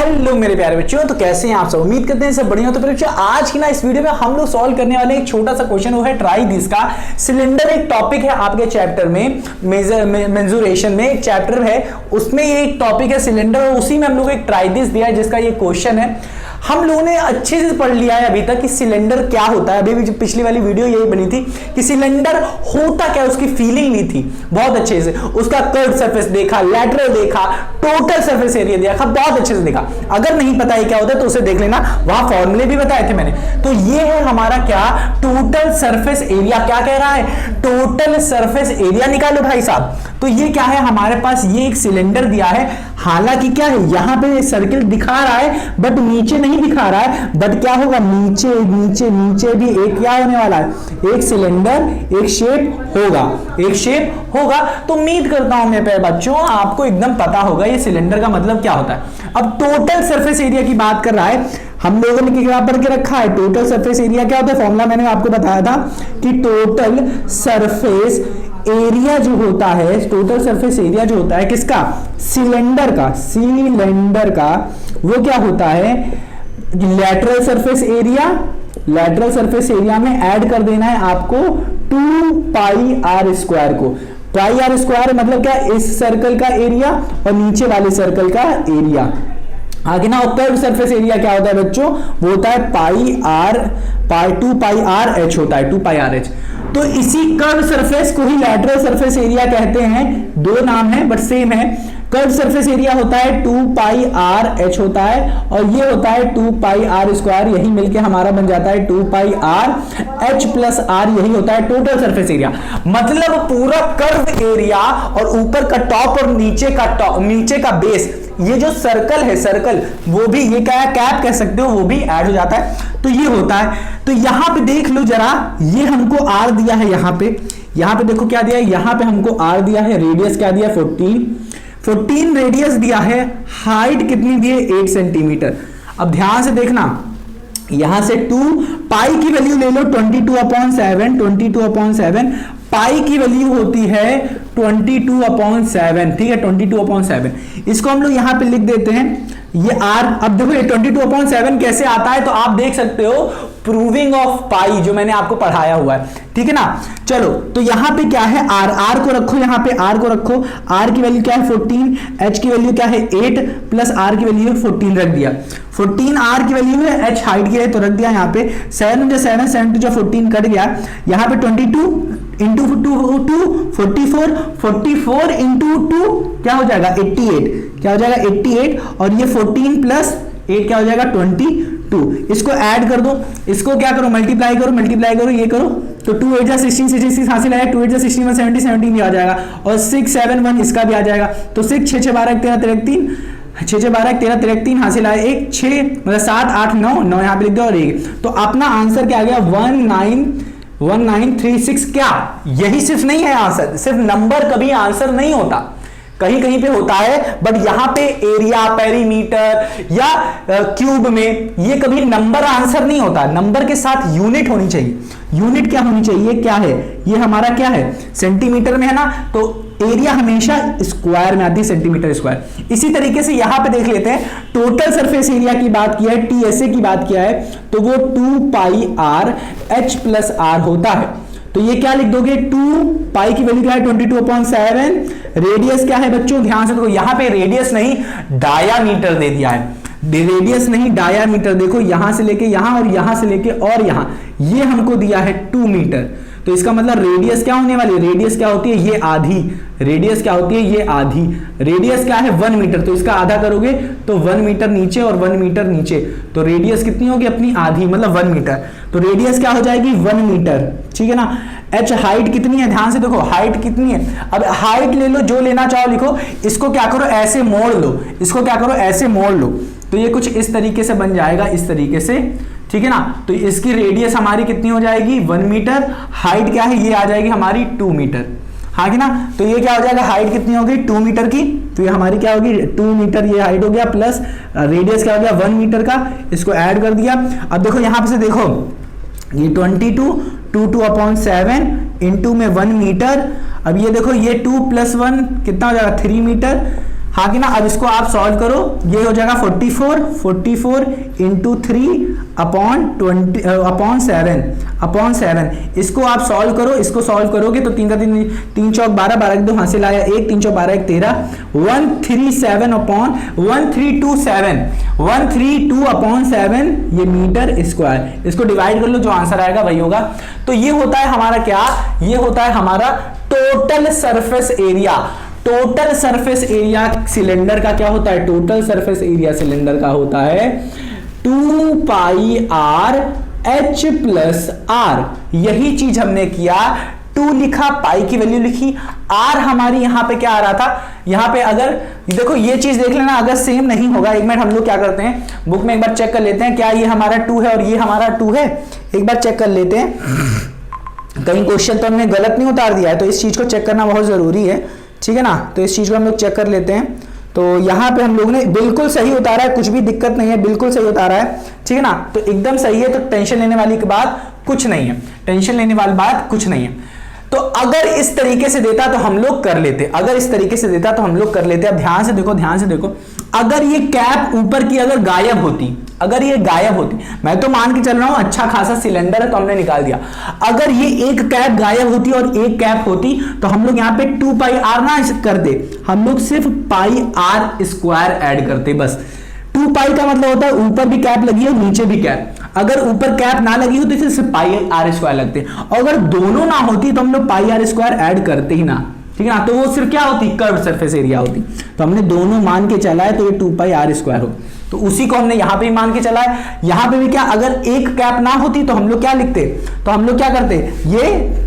Hello मेरे प्यारे बच्चों, तो कैसे हैं आप सब। उम्मीद करते हैं सब बढ़िया हो। तो फिर बच्चों आज की ना इस वीडियो में हम लोग सॉल्व करने वाले एक छोटा सा क्वेश्चन, वो है ट्राई दिस का। सिलेंडर एक टॉपिक है आपके चैप्टर में, मेंसुरेशन में एक चैप्टर है, उसमें ये एक टॉपिक है सिलेंडर, और उसी में हम लोग एक ट्राई दिस दिया है जिसका ये क्वेश्चन है। हम लोगों ने अच्छे से पढ़ लिया है अभी तक कि सिलेंडर क्या होता है। अभी भी पिछली वाली वीडियो यही बनी थी कि सिलेंडर होता क्या, उसकी फीलिंग ली थी बहुत अच्छे से। उसका कर्व सरफेस देखा, लैटरल देखा, टोटल सरफेस एरिया देखा, बहुत अच्छे से देखा। अगर नहीं पता है क्या होता है तो उसे देख लेना, वहां फॉर्मूले भी बताए थे मैंने। तो ये है हमारा क्या, टोटल सरफेस एरिया। क्या कह रहा है, टोटल सरफेस एरिया निकालो भाई साहब। तो ये क्या है हमारे पास, ये एक सिलेंडर दिया है। हालांकि क्या है, यहां पे सर्किल दिखा रहा है बट नीचे नहीं दिखा रहा है। बट क्या होगा, नीचे नीचे नीचे भी एक क्या होने वाला है, एक सिलेंडर, एक शेप होगा, एक शेप होगा। तो उम्मीद करता हूं मेरे प्यारे बच्चों आपको एकदम पता होगा ये सिलेंडर का मतलब क्या होता है। अब टोटल सरफेस एरिया की बात कर रहा है, हम लोगों ने क्या पढ़ के रखा है, टोटल सरफेस एरिया क्या होता है। फॉर्मूला मैंने आपको बताया था कि टोटल सरफेस एरिया जो होता है, टोटल सरफेस एरिया जो होता है किसका, सिलेंडर का, सिलेंडर का, वो क्या होता है, lateral surface area. Lateral surface area में ऐड कर देना है आपको 2 पाई आर स्क्वायर को। पाई आर स्क्वायर मतलब क्या, इस सर्कल का एरिया और नीचे वाले सर्कल का एरिया। आगे ना कर्व सरफेस एरिया क्या होता है बच्चों, वो होता है पाई आर, 2 पाई आर एच होता है, 2 पाई आर एच। तो इसी कर्व सरफेस को ही लैटरल सरफेस एरिया कहते हैं। दो नाम है बट सेम है। कर्व सरफेस एरिया होता है 2 पाई आर एच होता है, और ये होता है 2 पाई आर स्क्वायर। यही मिलके हमारा बन जाता है 2 पाई आर एच प्लस आर, यही होता है टोटल सरफेस एरिया। मतलब पूरा कर्व एरिया और ऊपर का टॉप और नीचे का बेस, ये जो सर्कल है, सर्कल वो भी, ये क्या है, कैप कह सकते हो, वो भी ऐड हो जाता है। तो ये होता है। तो यहां पे देख लो जरा, ये हमको आर दिया है, यहां पे देखो क्या दिया है, यहां पे हमको आर दिया है, रेडियस क्या दिया, 14 रेडियस दिया है, हाइट कितनी दी है, 8 सेंटीमीटर। अब ध्यान से देखना, यहां से 2 पाई की वैल्यू ले लो 22/7, 22/7 पाई की वैल्यू होती है 22/7, ठीक है, 22/7। इसको हम लोग यहां पे लिख देते हैं, ये आर। अब देखो ये 22/7 कैसे आता है, तो आप देख सकते हो प्रूविंग ऑफ पाई जो मैंने आपको पढ़ाया हुआ है, ठीक है ना। चलो तो यहां पे क्या है, आर को रखो, यहां पे आर को रखो। आर की वैल्यू क्या है 14, एच की वैल्यू क्या है 8 प्लस आर की वैल्यू 14 रख दिया। 14 आर की वैल्यू है, एच हाइट की है तो रख दिया यहाँ पे। 7 × 7 7 × 14 कट गया। यहाँ पे 22 इंटू 2 44, 44 इंटू 2 क्या हो जाएगा 88, क्या हो जाएगा 88, और ये 14 प्लस 8 क्या हो जाएगा 22। इसको ऐड कर दो, इसको क्या करो, मल्टीप्लाई करो, ये करो। तो 2 8 16, 66 हासिल आया, 2 8 16 70, 17 भी आ जाएगा, और 6 7 1 इसका भी आ जाएगा। तो 6 6 6 12 13 13, 6 6 12 13 13 हासिल आया, 1 6 मतलब 7 8 9 यहाँ पे लिख दो, और 1। तो अपना आंसर क्या आ गया 1936। क्या यही सिर्फ नहीं है आंसर, सिर्फ नंबर कभी आंसर नहीं होता, कहीं कहीं पे होता है, बट यहां पे एरिया, पेरीमीटर या क्यूब में ये कभी नंबर आंसर नहीं होता। नंबर के साथ यूनिट होनी चाहिए। यूनिट क्या होनी चाहिए, क्या है ये हमारा, क्या है सेंटीमीटर में है ना, तो एरिया हमेशा स्क्वायर में आती है, सेंटीमीटर स्क्वायर। इसी तरीके से यहां पे देख लेते हैं, टोटल सरफेस एरिया की बात किया है, टीएसए की बात किया है, तो वो 2 पाई आर एच प्लस आर होता है। तो ये क्या लिख दोगे, 2 पाई की वैल्यू क्या है 22/7, रेडियस क्या है बच्चों, ध्यान से देखो, यहां पे रेडियस नहीं डायामीटर दे दिया है, रेडियस नहीं डायामीटर। देखो यहां से लेके यहां और यहां से लेके और यहां, ये हमको दिया है 2 मीटर। तो इसका मतलब रेडियस क्या होने वाली है, रेडियस क्या होती है, ये आधी, रेडियस क्या होती है, ये आधी। रेडियस क्या है 1 मीटर, तो इसका आधा करोगे तो 1 मीटर नीचे और 1 मीटर नीचे, तो रेडियस कितनी होगी अपनी, आधी, मतलब 1 मीटर। तो रेडियस क्या हो जाएगी 1 मीटर, ठीक है ना। एच हाइट कितनी है, ध्यान से देखो हाइट कितनी है। अब हाइट ले लो, जो लेना चाहो लिखो। इसको क्या करो, ऐसे मोड़ लो, इसको क्या करो, ऐसे मोड़ लो, तो ये कुछ इस तरीके से बन जाएगा, इस तरीके से, ठीक है ना। तो इसकी रेडियस हमारी कितनी हो जाएगी 1 मीटर, हाइट क्या है, ये आ जाएगी हमारी 2 मीटर, हाँ कि ना। तो ये क्या हो जाएगा, हाइट कितनी होगी 2 मीटर की, तो ये हमारी क्या होगी 2 मीटर, ये हाइट हो गया, प्लस रेडियस क्या हो गया 1 मीटर का, इसको ऐड कर दिया। अब देखो यहां से देखो, ये 22/7 इंटू में 1 मीटर। अब ये देखो, ये 2 + 1 कितना हो जाएगा 3 मीटर, हाँ कि ना। अब इसको आप सॉल्व करो, ये हो जाएगा 44 इंटू 3 अपॉन 7। इसको आप सॉल्व करो, इसको सॉल्व करोगे तो 3 का 3 चौक 12, 12 के 2 हासिल आया 1, 3 चौक 12 1 13, 137 अपॉन 1327 अपॉन 7 ये मीटर स्क्वायर। इसको डिवाइड कर लो, जो आंसर आएगा वही होगा। तो ये होता है हमारा क्या, ये होता है हमारा total surface area. Total surface area cylinder का क्या होता है, टोटल सरफेस एरिया सिलेंडर का होता है 2 पाई आर एच प्लस आर। यही चीज हमने किया, 2 लिखा, पाई की वैल्यू लिखी, आर हमारी यहां पे क्या आ रहा था, यहां पे अगर देखो ये चीज देख लेना, अगर सेम नहीं होगा, एक मिनट हम लोग क्या करते हैं बुक में एक बार चेक कर लेते हैं, क्या ये हमारा 2 है और ये हमारा 2 है, एक बार चेक कर लेते हैं कहीं क्वेश्चन तो हमने गलत नहीं उतार दिया है। तो इस चीज को चेक करना बहुत जरूरी है, ठीक है ना। तो इस चीज को हम लोग चेक कर लेते हैं। तो यहाँ पे हम लोग ने बिल्कुल सही उतारा है, कुछ भी दिक्कत नहीं है, बिल्कुल सही उतारा है, ठीक है ना। तो एकदम सही है, तो टेंशन लेने वाली बात कुछ नहीं है, टेंशन लेने वाली बात कुछ नहीं है। तो अगर इस तरीके से देता तो हम लोग कर लेते, अगर इस तरीके से देता तो हम लोग कर लेते। अब ध्यान से देखो, ध्यान से देखो, अगर ये कैप ऊपर की अगर गायब होती, अगर ये गायब होती, मैं तो मान के चल रहा हूं अच्छा खासा सिलेंडर है तो हमने निकाल दिया, अगर ये एक कैप गायब होती और एक कैप होती तो हम लोग यहाँ पे 2 पाई आर ना करते, हम लोग सिर्फ पाई आर स्क्वायर ऐड करते बस। 2 पाई का मतलब होता है ऊपर भी कैप लगी है नीचे भी कैप, अगर ऊपर कैप ना लगी होती तो सिर्फ पाई आर स्क्वायर लगते, और अगर दोनों ना होती तो हम लोग पाई आर स्क्वायर ऐड करते ही ना, ठीक है ना। तो वो सिर्फ क्या होती, कर्व सरफेस एरिया होती। तो हमने दोनों मान के चला है तो ये 2 पाई आर स्क्वायर हो, तो उसी को हमने यहां पे भी मान के चला है। यहां पे भी क्या, अगर एक कैप ना होती तो हम लोग क्या लिखते, तो हम लोग क्या करते, ये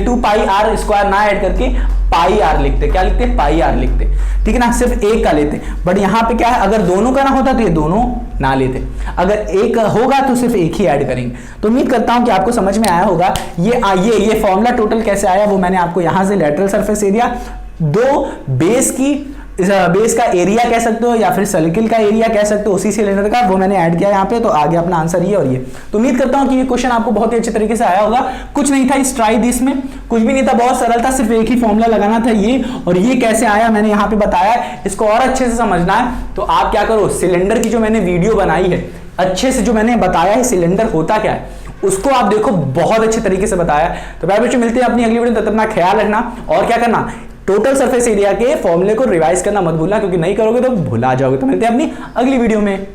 2 पाई आर स्क्वायर ना ऐड करके पाई आर लिखते, क्या लिखते, पाई आर लिखते, ठीक है ना, सिर्फ एक का लेते। बट यहां पे क्या है, अगर दोनों का ना होता तो ये दोनों ना लेते, अगर एक होगा तो सिर्फ एक ही ऐड करेंगे। तो उम्मीद करता हूं कि आपको समझ में आया होगा। ये फॉर्मूला टोटल कैसे आया वो मैंने आपको यहां से लेटरल सरफेस एरिया, 2 बेस का एरिया कह सकते हो या फिर सर्किल का एरिया कह सकते हो उसी सिलेंडर का, वो मैंने ऐड किया यहाँ पे। तो आगे अपना आंसर ये और ये। तो उम्मीद करता हूं कि ये क्वेश्चन आपको बहुत ही अच्छे तरीके से आया होगा। कुछ नहीं था इस ट्राई दिस में, कुछ भी नहीं था, बहुत सरल था, सिर्फ एक ही फॉर्मूला लगाना था ये, और ये कैसे आया मैंने यहाँ पे बताया। इसको और अच्छे से समझना है तो आप क्या करो, सिलेंडर की जो मैंने वीडियो बनाई है, अच्छे से जो मैंने बताया है सिलेंडर होता क्या है उसको आप देखो, बहुत अच्छे तरीके से बताया। तो भाई बच्चों मिलते हैं अपनी अगली वीडियो में, तब तक अपना ख्याल रखना और क्या करना, टोटल सरफेस एरिया के फॉर्मूले को रिवाइज करना मत भूलना, क्योंकि नहीं करोगे तो भुला जाओगे। तो मिलते हैं अपनी अगली वीडियो में।